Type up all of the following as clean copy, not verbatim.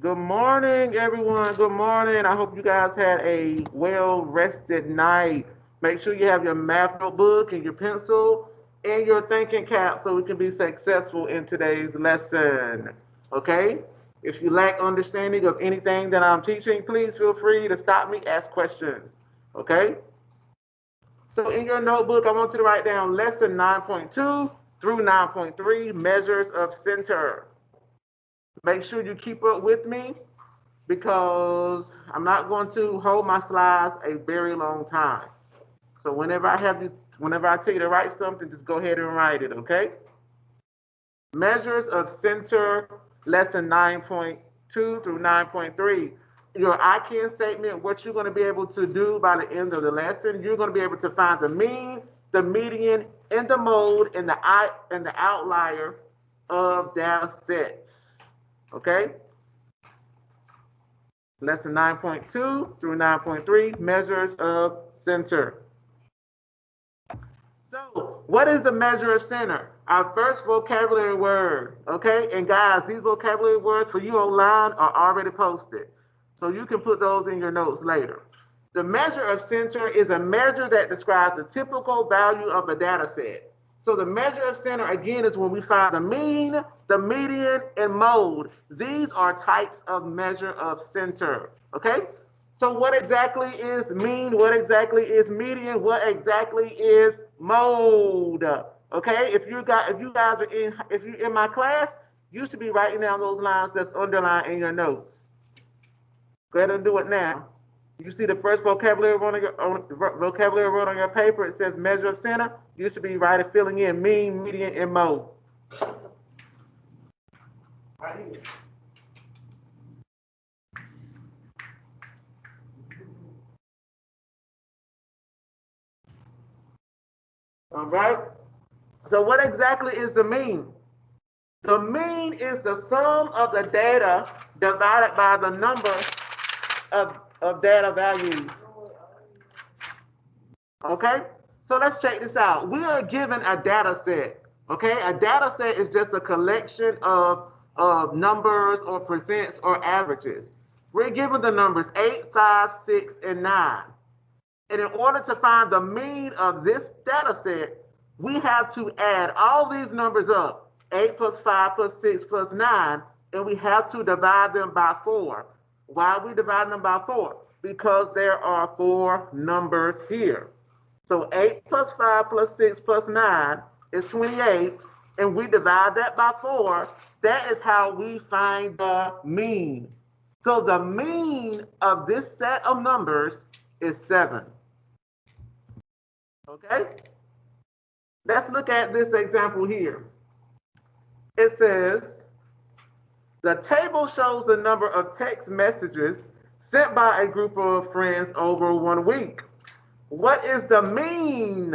Good morning, everyone. Good morning. I hope you guys had a well rested night. Make sure you have your math notebook and your pencil and your thinking cap so we can be successful in today's lesson. Okay? If you lack understanding of anything that I'm teaching, please feel free to stop me, ask questions. Okay? So, in your notebook, I want you to write down lesson 9.2 through 9.3 measures of center. Make sure you keep up with me because I'm not going to hold my slides a very long time. So whenever I tell you to write something, just go ahead and write it, okay? Measures of center, lesson 9.2 through 9.3. Your I can statement, what you're going to be able to do by the end of the lesson, you're going to be able to find the mean, the median, and the mode, and the outlier of data sets. Okay? Lesson 9.2 through 9.3, measures of center. So, what is the measure of center? Our first vocabulary word, okay? And guys, these vocabulary words for you online are already posted. So you can put those in your notes later. The measure of center is a measure that describes the typical value of a data set. So the measure of center, again, is when we find the mean, the median, and mode. These are types of measure of center, okay? So what exactly is mean? What exactly is median? What exactly is mode? Okay, if you're in my class, you should be writing down those lines that's underlined in your notes. Go ahead and do it now. You see the first vocabulary word on your paper. It says measure of center. You should be writing, filling in mean, median, and mode. Right here. All right. So what exactly is the mean? The mean is the sum of the data divided by the number of data values. Okay? So let's check this out. We are given a data set. Okay? A data set is just a collection of numbers or percents or averages. We're given the numbers 8, 5, 6, and 9. And in order to find the mean of this data set, we have to add all these numbers up, 8 plus 5 plus 6 plus 9, and we have to divide them by 4. Why are we dividing them by 4? Because there are 4 numbers here. So 8 plus 5 plus 6 plus 9 is 28, and we divide that by 4. That is how we find the mean. So the mean of this set of numbers is 7. Okay? Let's look at this example here. It says, the table shows the number of text messages sent by a group of friends over 1 week. What is the mean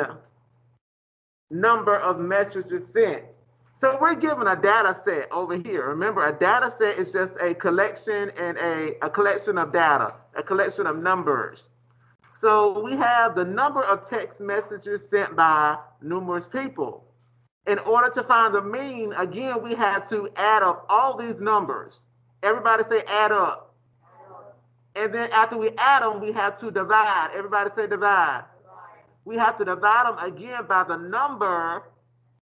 number of messages sent? So we're given a data set over here. Remember, a data set is just a collection and a collection of data, a collection of numbers. So we have the number of text messages sent by numerous people. In order to find the mean, again, we had to add up all these numbers. Everybody say add up. And then after we add them, we have to divide. Everybody say divide. We have to divide them again by the number,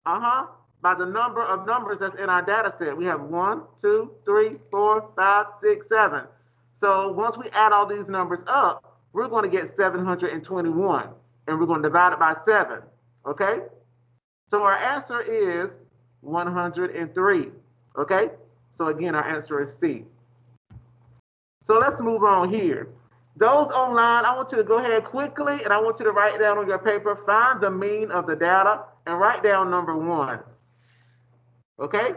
by the number of numbers that's in our data set. We have 1, 2, 3, 4, 5, 6, 7. So once we add all these numbers up, we're going to get 721, and we're going to divide it by 7, okay? So our answer is 103, okay? So again, our answer is C. So let's move on here. Those online, I want you to go ahead quickly, and I want you to write down on your paper, find the mean of the data, and write down number 1, okay?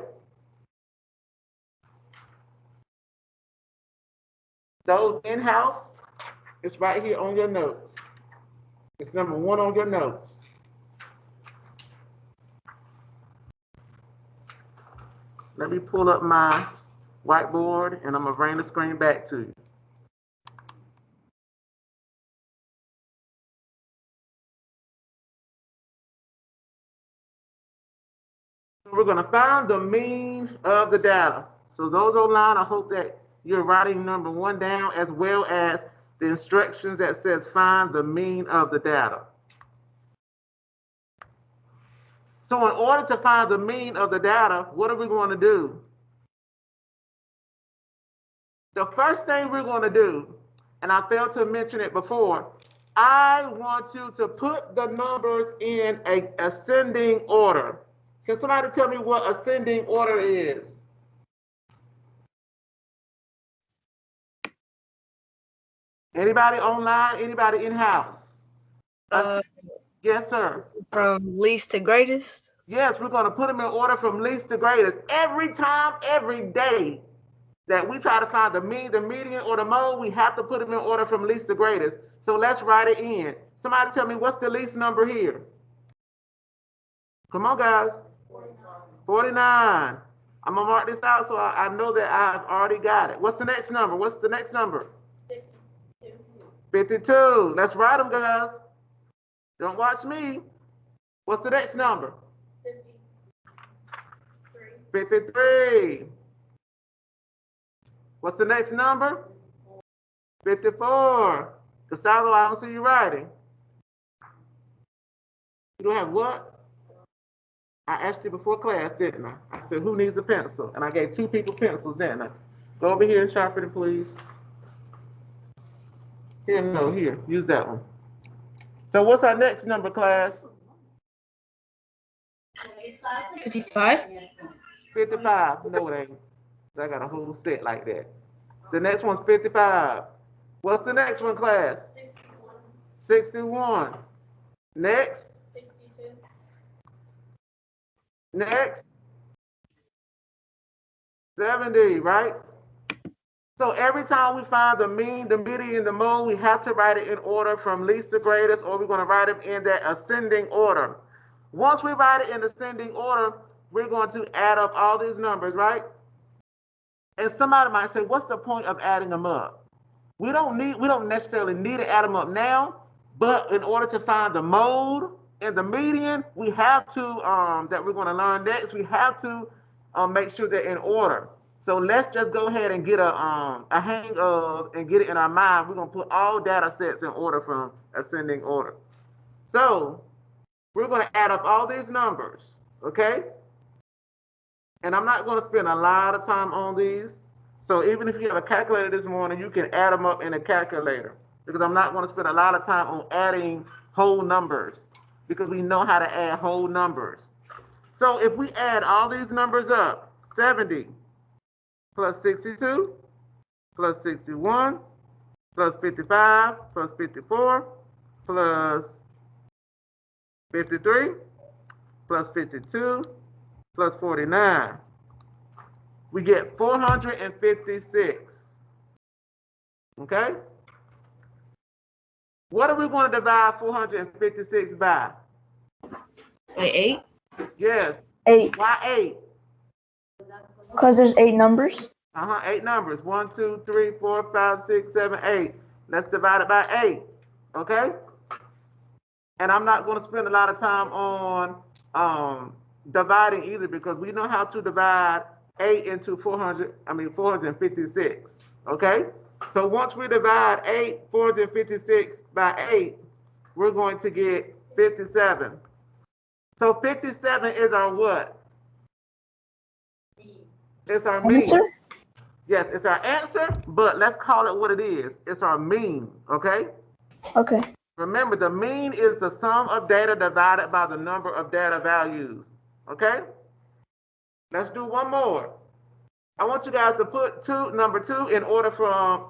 Those in-house, it's right here on your notes. It's number 1 on your notes. Let me pull up my whiteboard, and I'm going to bring the screen back to you. We're going to find the mean of the data. So those online, I hope that you're writing number 1 down as well as the instructions that says find the mean of the data. So in order to find the mean of the data, what are we going to do? The first thing we're going to do, and I failed to mention it before, I want you to put the numbers in an ascending order. Can somebody tell me what ascending order is? Anybody online? Anybody in-house? Yes, sir. From least to greatest? Yes, we're going to put them in order from least to greatest. Every time, every day that we try to find the mean, the median, or the mode, we have to put them in order from least to greatest. So let's write it in. Somebody tell me what's the least number here? Come on, guys. 49. I'm going to mark this out so I know that I've already got it. What's the next number? What's the next number? 52. Let's write them, guys. Don't watch me. What's the next number? 53. What's the next number? 54. Gustavo, I don't see you writing. You don't have what? I asked you before class, didn't I? I said, who needs a pencil? And I gave 2 people pencils, didn't I? Go over here and sharpen it, please. Here, no, here. Use that one. So what's our next number, class? 55. 55. No, it ain't. I got a whole set like that. The next one's 55. What's the next one, class? 61. Next. Next. 70, right? So every time we find the mean, the median, the mode, we have to write it in order from least to greatest, or we're going to write them in that ascending order. Once we write it in ascending order, we're going to add up all these numbers, right? And somebody might say, what's the point of adding them up? We don't necessarily need to add them up now, but in order to find the mode and the median, we have to, that we're going to learn next, we have to make sure they're in order. So let's just go ahead and get a hang of and get it in our mind. We're going to put all data sets in order from ascending order. So we're going to add up all these numbers, okay? And I'm not going to spend a lot of time on these. So even if you have a calculator this morning, you can add them up in a calculator, because I'm not going to spend a lot of time on adding whole numbers, because we know how to add whole numbers. So if we add all these numbers up, 70 plus 62 plus 61 plus 55 plus 54 plus 53 plus 52 plus 49. We get 456. Okay? What are we going to divide 456 by? By 8? Yes. 8. Why 8? Because there's 8 numbers. 8 numbers. 1, 2, 3, 4, 5, 6, 7, 8. Let's divide it by 8. Okay? And I'm not going to spend a lot of time on dividing either, because we know how to divide 8 into 456. Okay? So once we divide 456 by 8, we're going to get 57. So 57 is our what? It's our mean. Answer? Yes, it's our answer, but let's call it what it is. It's our mean, okay? Okay. Remember, the mean is the sum of data divided by the number of data values, okay? Let's do one more. I want you guys to put number 2 in order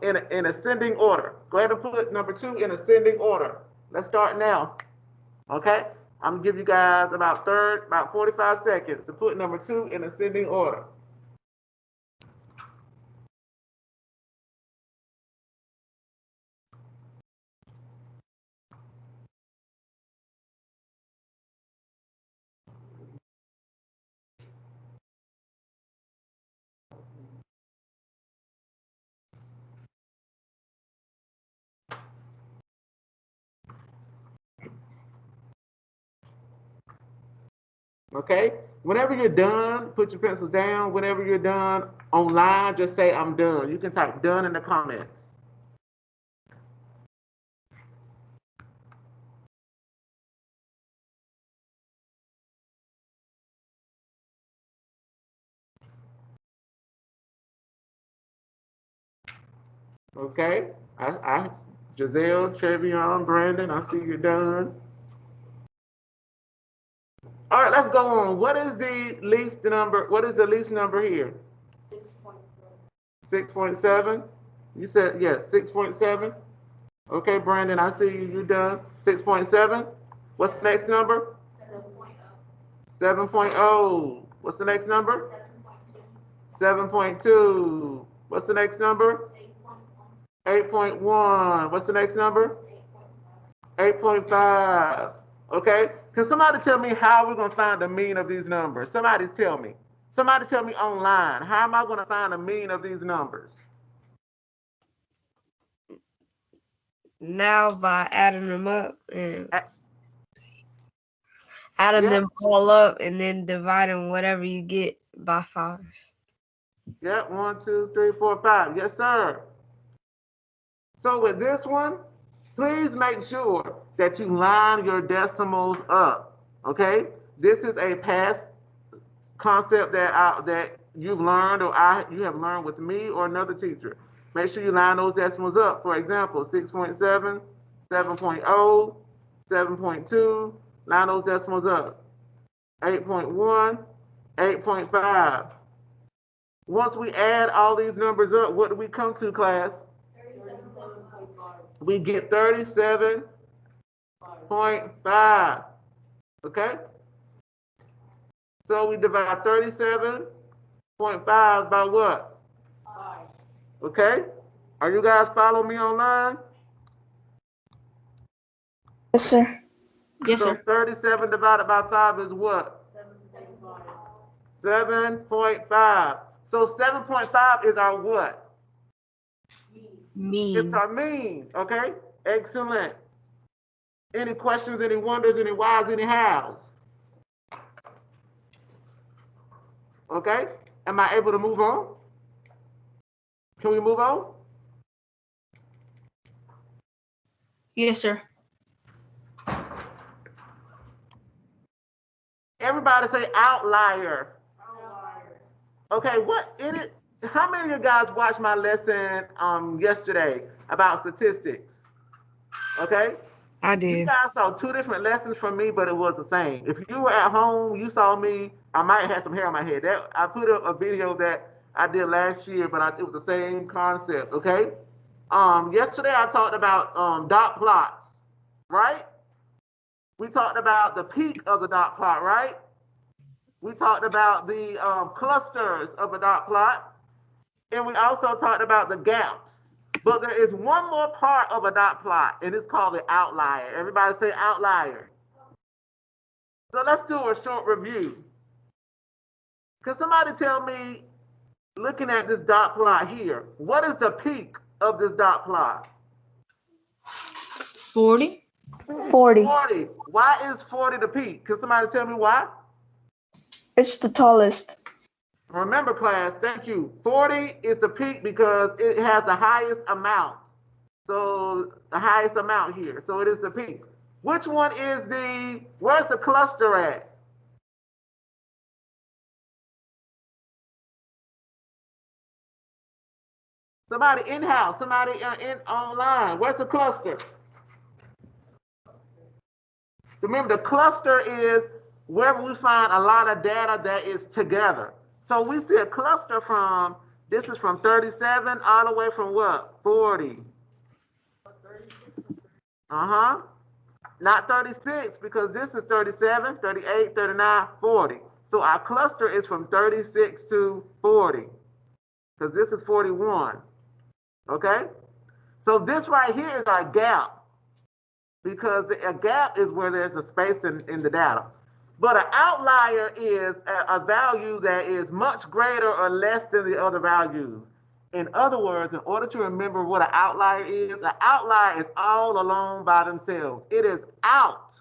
in ascending order. Go ahead and put number 2 in ascending order. Let's start now, okay? I'm gonna give you guys about 45 seconds to put number 2 in ascending order. Okay? Whenever you're done, put your pencils down. Whenever you're done online, just say, I'm done. You can type done in the comments. Okay? Giselle, Trevion, Brandon, I see you're done. All right, let's go on. What is the least number? What is the least number here? 6.7. You said, yes, 6.7. Okay, Brandon, I see you. You done. 6.7. What's the next number? 7.0. What's the next number? 7.2. What's the next number? 8.1. What's the next number? 8.5. Okay? Can somebody tell me how we're going to find the mean of these numbers? Somebody tell me. Somebody tell me online. How am I going to find the mean of these numbers? Now by adding them up and A- adding Yeah, them all up and then dividing whatever you get by 5. yeah. 1, 2, 3, 4, 5. Yes, sir. So with this one, please make sure that you line your decimals up. Okay? This is a past concept that you've learned or you have learned with me or another teacher. Make sure you line those decimals up. For example, 6.7, 7.0, 7.2, line those decimals up. 8.1, 8.5. Once we add all these numbers up, what do we come to, class? We get 37.5. Okay? So we divide 37.5 by what? Okay? Are you guys following me online? Yes, sir. Yes, So sir. 37 divided by 5 is what? 7.5. So 7.5 is our what? It's Mean. our mean. Okay? Excellent. Any questions, any wonders, any whys, any hows? Okay? Am I able to move on? Can we move on? Yes, sir. Everybody say outlier. Okay, how many of you guys watched my lesson yesterday about statistics? Okay? I You did. guys saw two different lessons from me, but it was the same. If you were at home, you saw me, I might have some hair on my head. I put up a video that I did last year, but it was the same concept, okay? Yesterday I talked about dot plots, right? We talked about the peak of the dot plot, right? We talked about the clusters of a dot plot, and we also talked about the gaps. But there is one more part of a dot plot, and it's called the outlier. Everybody say outlier. So let's do a short review. Can somebody tell me, looking at this dot plot here, what is the peak of this dot plot? 40. 40. 40. Why is 40 the peak? Can somebody tell me why? It's the tallest. Remember, class, thank you. 40 is the peak because it has the highest amount. So the highest amount here. So it is the peak. Which one is where's the cluster at? Somebody in-house, somebody in online. Where's the cluster? Remember, the cluster is wherever we find a lot of data that is together. So we see a cluster this is from 37 all the way from what? 40. Uh-huh. Not 36 because this is 37, 38, 39, 40. So our cluster is from 36 to 40 because this is 41. Okay? So this right here is our gap because a gap is where there's a space in the data. But an outlier is a value that is much greater or less than the other values. In other words, in order to remember what an outlier is all alone by themselves. It is out.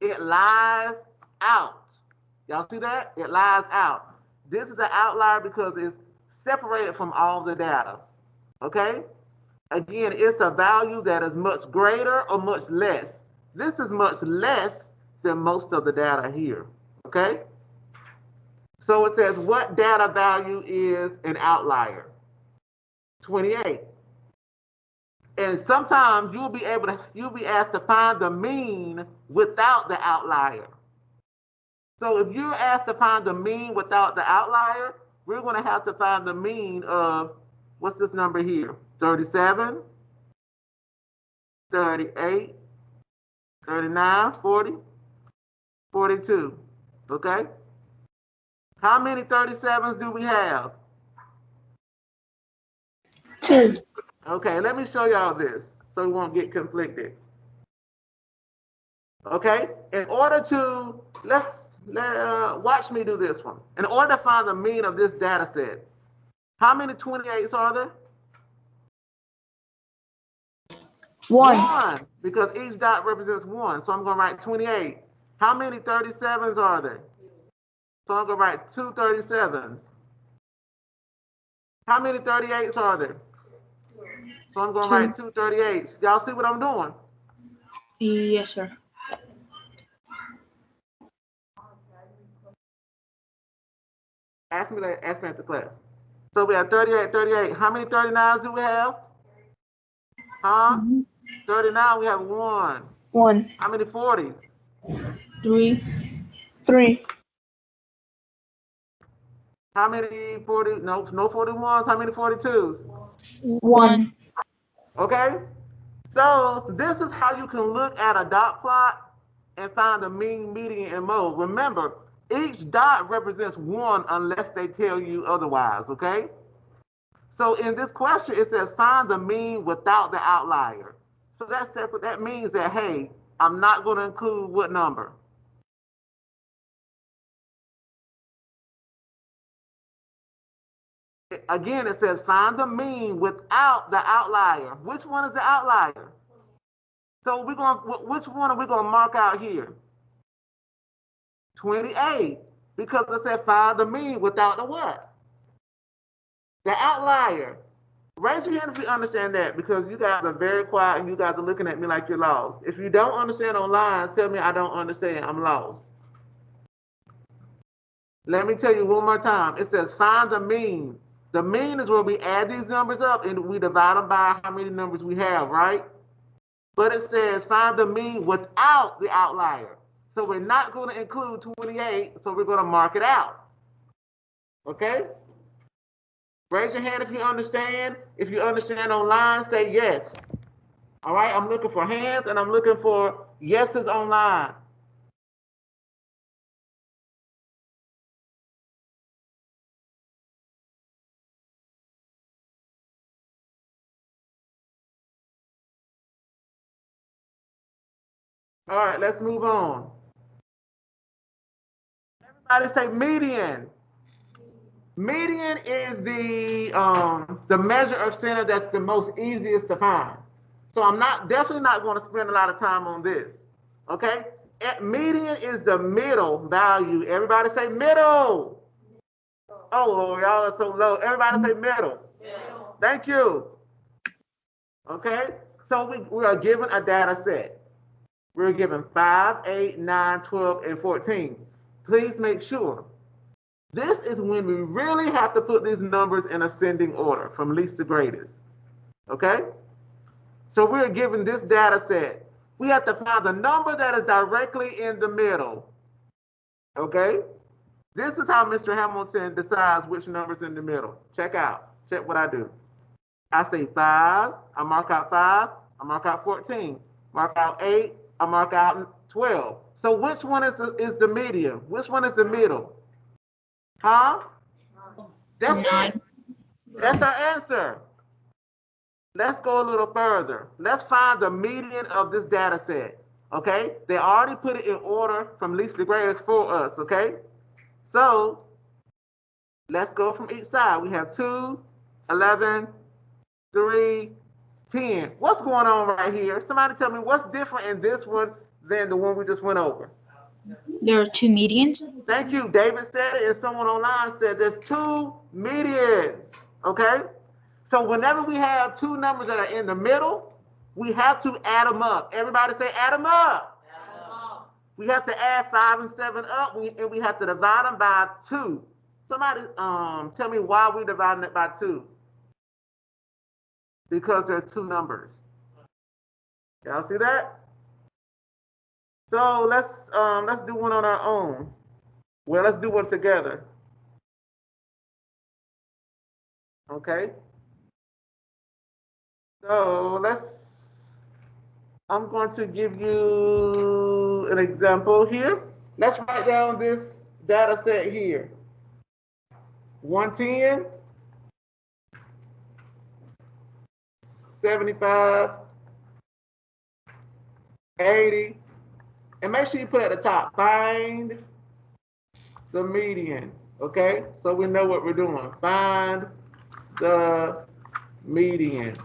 It lies out. Y'all see that? It lies out. This is the outlier because it's separated from all the data. Okay? Again, it's a value that is much greater or much less. This is much less than most of the data here. Okay? So it says what data value is an outlier? 28. And sometimes you'll be asked to find the mean without the outlier. So if you're asked to find the mean without the outlier, we're going to have to find the mean of, what's this number here? 37, 38, 39, 40, 42. Okay? How many 37s do we have? 2. Okay, let me show y'all this so we won't get conflicted. Okay, in order to, watch me do this one. In order to find the mean of this data set, how many 28s are there? 1. Because each dot represents 1. So I'm going to write 28. How many 37s are there? So I'm going to write 2 37s. How many 38s are there? So I'm going to write 2 38s. Y'all see what I'm doing? Yes, sir. Ask me at the class. So we have 38, 38. How many 39s do we have? Huh? 39, we have 1. 1. How many 40s? 3. 3. How many 40? No 41s. How many 42s? 1. Okay? So this is how you can look at a dot plot and find the mean, median, and mode. Remember, each dot represents 1 unless they tell you otherwise, okay? So in this question, it says find the mean without the outlier. So that's separate. That means that, hey, I'm not going to include what number? Again, it says find the mean without the outlier. Which one is the outlier? So which one are we going to mark out here? 28, because it said find the mean without the what? The outlier. Raise your hand if you understand that, because you guys are very quiet and you guys are looking at me like you're lost. If you don't understand online, tell me I don't understand. I'm lost. Let me tell you one more time. It says find the mean. The mean is where we add these numbers up and we divide them by how many numbers we have, right? But it says find the mean without the outlier. So we're not going to include 28, so we're going to mark it out. Okay? Raise your hand if you understand. If you understand online, say yes. All right, I'm looking for hands and I'm looking for yeses online. All right, let's move on. Everybody say median. Median is the measure of center that's the most easiest to find. So I'm definitely not going to spend a lot of time on this. Okay? Median is the middle value. Everybody say middle. Oh, Lord, y'all are so low. Everybody say middle. Thank you. Okay? So we are given a data set. We're given 5, 8, 9, 12, and 14. Please make sure. This is when we really have to put these numbers in ascending order from least to greatest. Okay? So we're given this data set. We have to find the number that is directly in the middle. Okay? This is how Mr. Hamilton decides which number's in the middle. Check what I do. I say 5, I mark out 5, I mark out 14, mark out 8, I mark out 12. So which one is the median? Which one is the middle? Huh? That's it. That's our answer. Let's go a little further. Let's find the median of this data set. Okay? They already put it in order from least to greatest for us. Okay? So let's go from each side. We have 2, 11, 3, 10. What's going on right here? Somebody tell me what's different in this one than the one we just went over. There are two medians. Thank you. David said it, and someone online said there's two medians. Okay? So whenever we have two numbers that are in the middle, we have to add them up. Everybody say add them up. Add them up. We have to add 5 and 7 up, and we have to divide them by 2. Somebody tell me why we're dividing it by 2. Because there are two numbers. Y'all see that? So let's do one on our own. Well, let's do one together. Okay. So I'm going to give you an example here. Let's write down this data set here. 110, 75, 80, and make sure you put at the top, find the median, okay? So we know what we're doing. Find the median.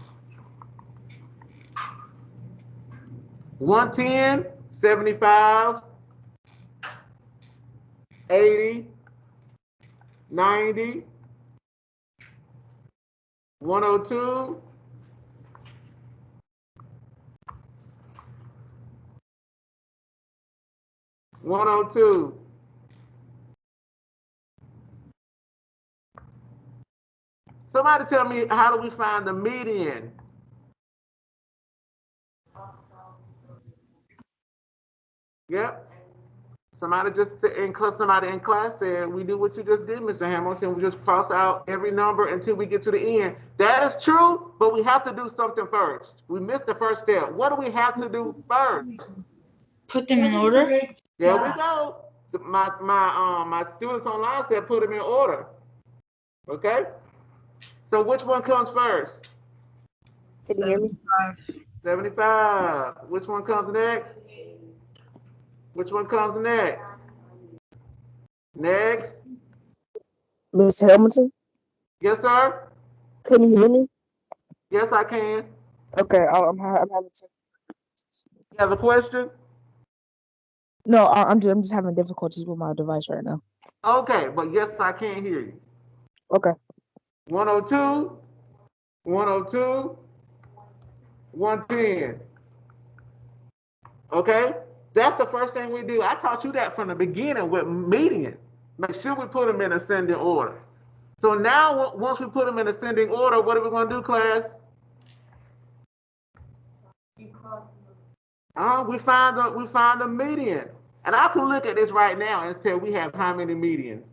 110, 75, 80, 90, 102, 102. Somebody tell me, how do we find the median? Yep. Somebody in class said, we do what you just did, Mr. Hamilton. We just cross out every number until we get to the end. That is true, but we have to do something first. We missed the first step. What do we have to do first? Put them in order. There we go. My students online said put them in order. Okay? So which one comes first? Can you hear me? 75. Which one comes next? Which one comes next? Next. Mr. Hamilton, Yes, sir? can you hear me? Yes, I can. Okay, I'm having to. You have a question? No, I'm just having difficulties with my device right now. Okay, but yes, I can hear you. Okay. 102, 102, 110. Okay? That's the first thing we do. I taught you that from the beginning with median. Make sure we put them in ascending order. So now, once we put them in ascending order, what are we going to do, class? We find the median. And I can look at this right now and say we have how many medians.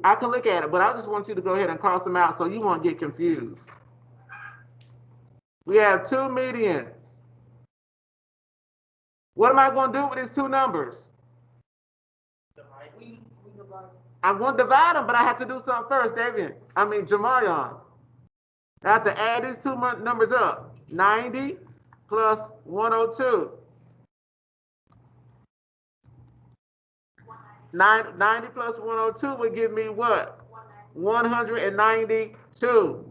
I can look at it, but I just want you to go ahead and cross them out so you won't get confused. We have 2 medians. What am I going to do with these 2 numbers? I'm going to divide them, but I have to do something first, Jamarion. I have to add these 2 numbers up. 90 plus 102. 90 plus 102 would give me what? 192.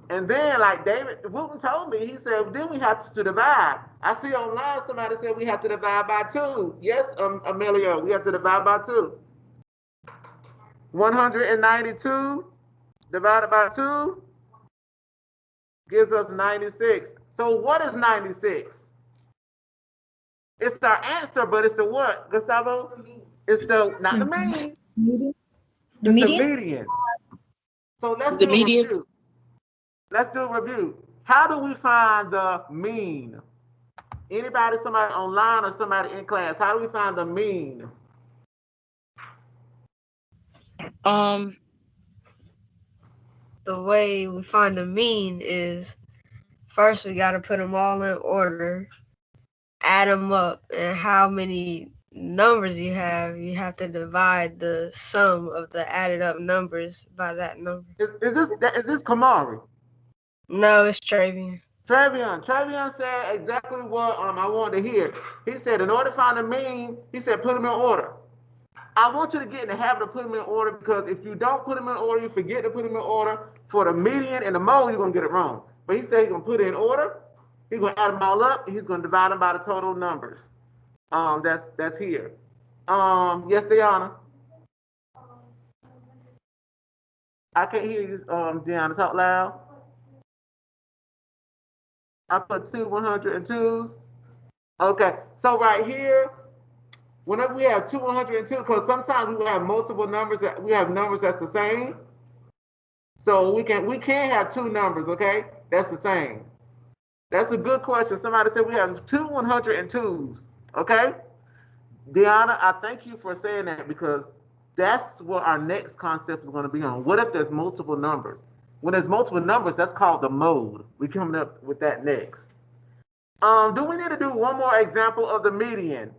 And then, like David Wooten told me, he said, then we have to divide. I see online somebody said we have to divide by 2. Yes, Amelia, we have to divide by 2. 192 divided by 2 gives us 96. So what is 96? It's our answer, but it's the what, Gustavo? It's not the mean. The median? The median. So let's do a review. Let's do a review. How do we find the mean? Anybody, somebody online or somebody in class, how do we find the mean? The way we find the mean is first we got to put them all in order, add them up, and how many numbers you have to divide the sum of the added up numbers by that number. Is this Kamari? No, it's Travian. Travian said exactly what I wanted to hear. He said in order to find the mean, he said put them in order. I want you to get in the habit of putting them in order, because if you don't put them in order, you forget to put them in order, for the median and the mode, you're going to get it wrong. But he said he's going to put it in order, he's going to add them all up, and he's going to divide them by the total numbers. That's here. Yes, Deanna. I can't hear you, Deanna. Talk loud. I put two 102s. Okay, so right here, whenever we have two 102, because sometimes we will have multiple numbers that we have numbers that's the same. So we can have two numbers, okay? That's the same. That's a good question. Somebody said we have two 102s, okay? Deanna, I thank you for saying that because that's what our next concept is going to be on. What if there's multiple numbers? When there's multiple numbers, that's called the mode. We're coming up with that next. Do we need to do one more example of the median?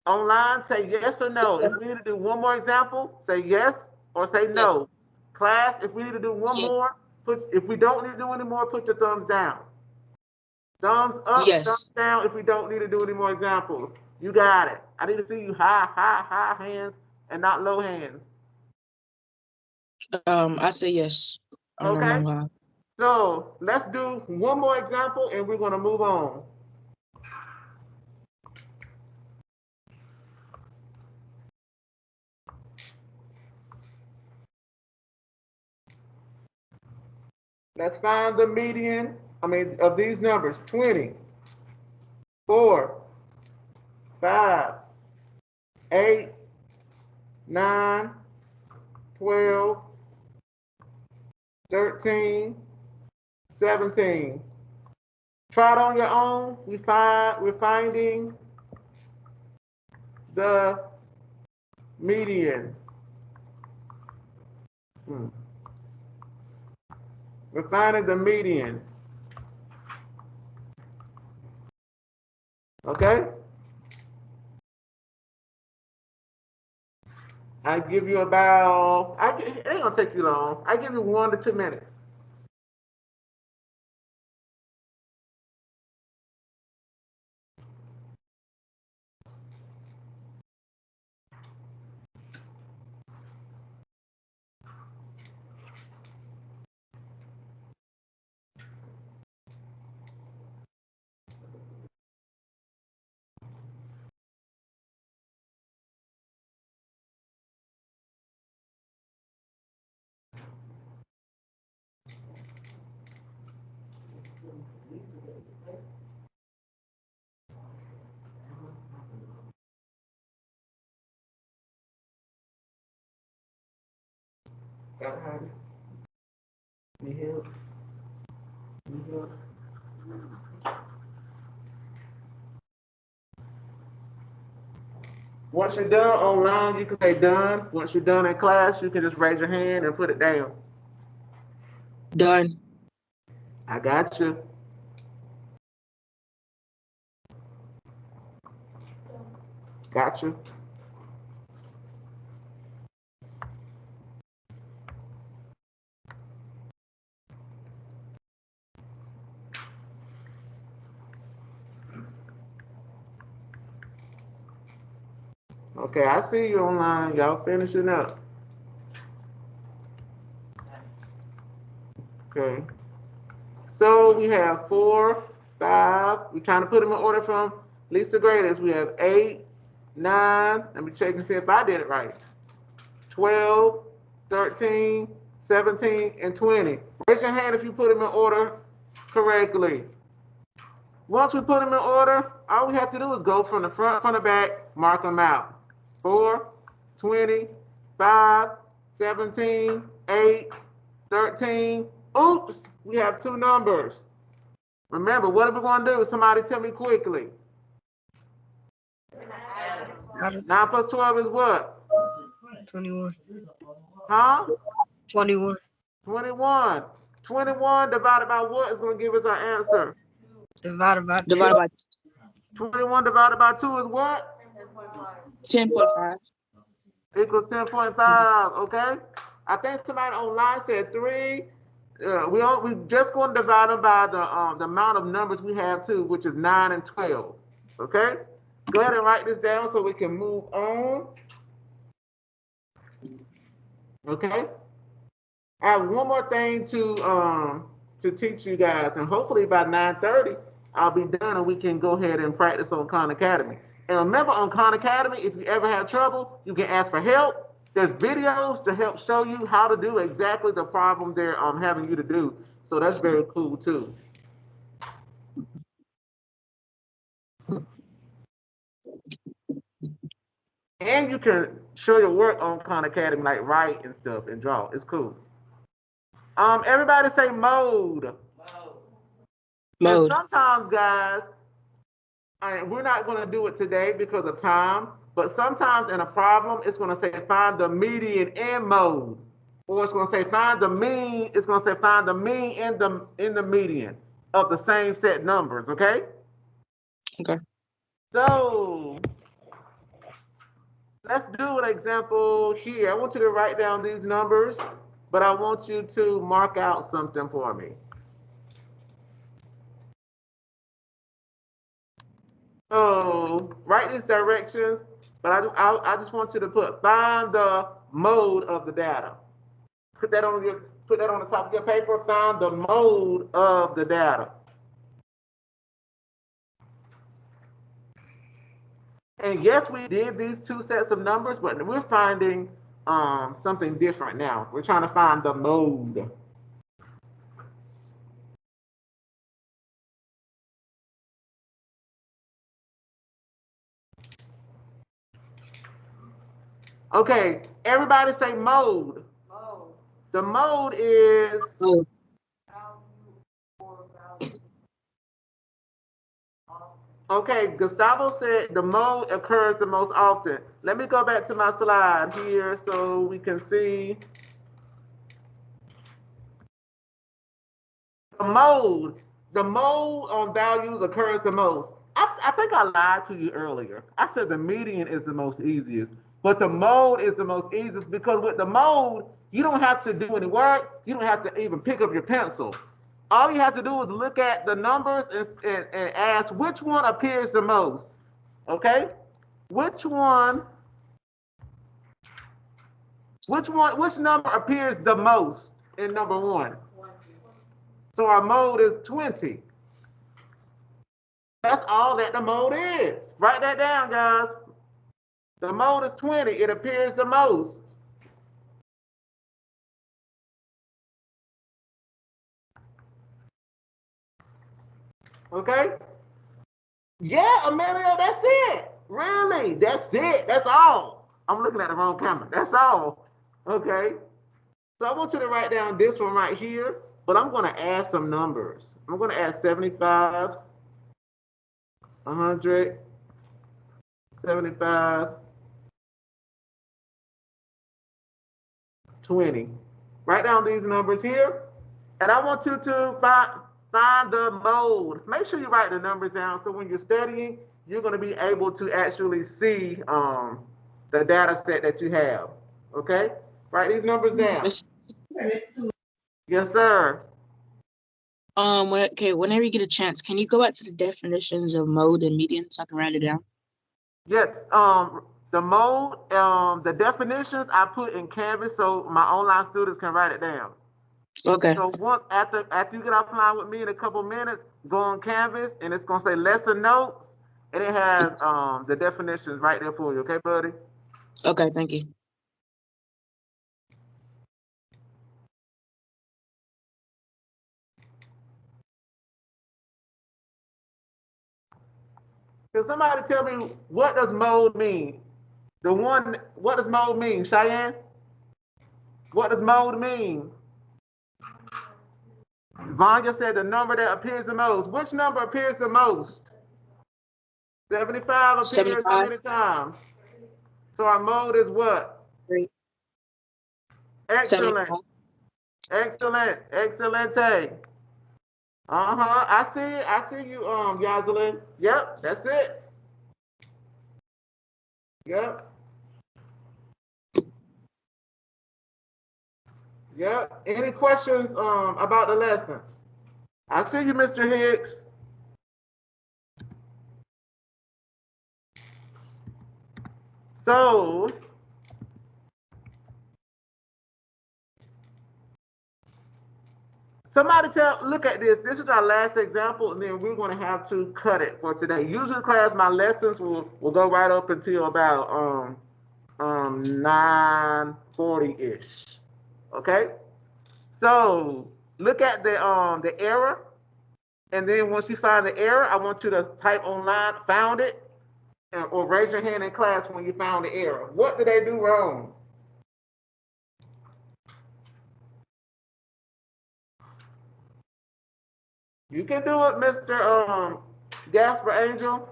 Online, say yes or no. If we need to do one more example, say yes or say no. Class, if we need to do one more, if we don't need to do any more, put your thumbs down. Thumbs up, thumbs down if we don't need to do any more examples. You got it. I need to see you high hands and not low hands. I say yes. Okay. So let's do one more example and we're gonna move on. Let's find the median, of these numbers, 20, 4, 5, 8, 9, 12, 13, 17. Try it on your own. We're finding the median. We're finding the median. Okay? I give you about, it ain't gonna take you long. I give you 1 to 2 minutes. Got it? Need help? Need help? Once you're done online, you can say done. Once you're done in class, you can just raise your hand and put it down. Done. I got you. Got you. Okay, I see you online. Y'all finishing up. Okay. So we have 4, 5. We're trying to put them in order from least to greatest. We have 8, 9. Let me check and see if I did it right. 12, 13, 17, and 20. Raise your hand if you put them in order correctly. Once we put them in order, all we have to do is go from the front to back, mark them out. 4, 20, 5, 17, 8, 13. Oops, we have 2 numbers. Remember, what are we going to do? Somebody tell me quickly. 9 plus 12 is what? 21. Huh? 21. 21. 21 divided by what is going to give us our answer? Divided by 2. Divided by 21 divided by 2 is what? 10.5. Equals 10.5, okay? I think somebody online said 3. We just going to divide them by the amount of numbers we have too, which is 9 and 12, okay? Go ahead and write this down so we can move on. Okay? I have one more thing to teach you guys, and hopefully by 9:30 I'll be done and we can go ahead and practice on Khan Academy. And remember, on Khan Academy, if you ever have trouble, you can ask for help. There's videos to help show you how to do exactly the problem they're having you to do. So that's very cool too. And you can show your work on Khan Academy, like write and stuff and draw. It's cool. Everybody say mode. And Mode. sometimes, guys, we're not going to do it today because of time, but sometimes in a problem, it's going to say find the median in mode. Or it's going to say find the mean. It's going to say find the mean in the median of the same set numbers, okay? Okay. So let's do an example here. I want you to write down these numbers, but I want you to mark out something for me. So write these directions, but I just want you to find the mode of the data. Put that on the top of your paper. Find the mode of the data. And yes, we did these two sets of numbers, but we're finding something different now. We're trying to find the mode. Okay, everybody say mode. Mode. The mode is. Mode. Okay, Gustavo said the mode occurs the most often. Let me go back to my slide here so we can see. The mode on values occurs the most. I think I lied to you earlier. I said the median is the most easiest, but the mode is the most easiest because with the mode, you don't have to do any work. You don't have to even pick up your pencil. All you have to do is look at the numbers and ask which one appears the most. Okay? Which number appears the most in number one? So our mode is 20. That's all that the mode is. Write that down, guys. The mode is 20. It appears the most. Okay? Yeah, Amelia, that's it. Really? That's it. That's all. I'm looking at the wrong camera. That's all. Okay? So I want you to write down this one right here, but I'm going to add some numbers. I'm going to add 75, 100, 75, 20. Write down these numbers here, and I want you to find the mode. Make sure you write the numbers down so when you're studying, you're going to be able to actually see the data set that you have. Okay? Write these numbers down. Yes, sir. Whenever you get a chance, can you go back to the definitions of mode and median so I can write it down? Yeah, the mode, the definitions I put in Canvas so my online students can write it down. Okay. So after you get offline with me in a couple minutes, go on Canvas and it's gonna say lesson notes and it has the definitions right there for you. Okay, buddy? Okay, thank you. Can somebody tell me what does mode mean? What does mode mean, Cheyenne? What does mode mean? Vanya said the number that appears the most. Which number appears the most? 75 appears 75. how many times? So our mode is what? 3. Excellent. 75. Excellent. Excellente. Uh-huh. I see you, Yazelin. Yep, that's it. Yep. Yep. Any questions about the lesson? I see you, Mr. Hicks. So Somebody look at this. This is our last example, and then we're going to have to cut it for today. Usually, class, my lessons will go right up until about 9:40-ish. Okay? So look at the error, and then once you find the error, I want you to type online, found it, or raise your hand in class when you found the error. What did they do wrong? You can do it, Mr. Gasper Angel.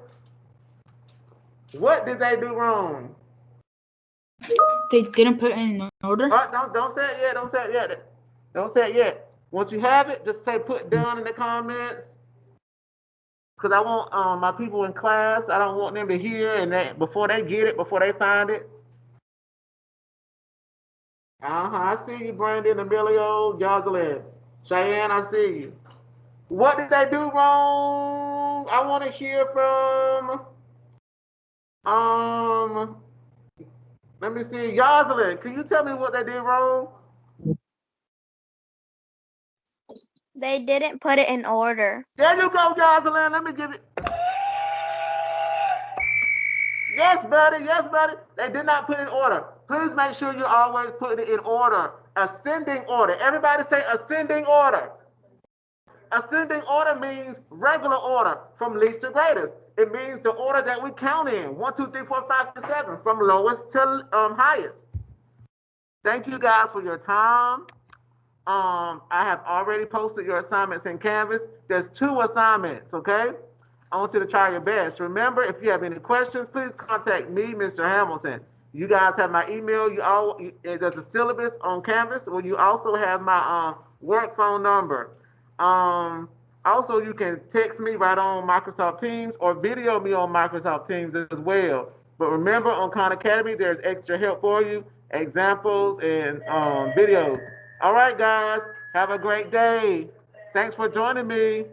What did they do wrong? They didn't put it in order. Don't say it yet. Don't say it yet. Don't say it yet. Once you have it, just say put done in the comments. Because I want my people in class, I don't want them to hear and before they get it, before they find it. I see you, Brandon, Emilio, Jocelyn, Cheyenne, I see you. What did they do wrong? I want to hear from, let me see, Jocelyn, can you tell me what they did wrong? They didn't put it in order. There you go, Jocelyn. Let me give it. Yes, buddy. Yes, buddy. They did not put it in order. Please make sure you always put it in order. Ascending order. Everybody say ascending order. Ascending order means regular order from least to greatest. It means the order that we count in. 1, 2, 3, 4, 5, 6, 7, from lowest to highest. Thank you guys for your time. I have already posted your assignments in Canvas. There's 2 assignments, okay? I want you to try your best. Remember, if you have any questions, please contact me, Mr. Hamilton. You guys have my email. There's a syllabus on Canvas, where you also have my work phone number. Also, you can text me right on Microsoft Teams or video me on Microsoft Teams as well. But remember, on Khan Academy, there's extra help for you, examples and videos. All right, guys, have a great day. Thanks for joining me.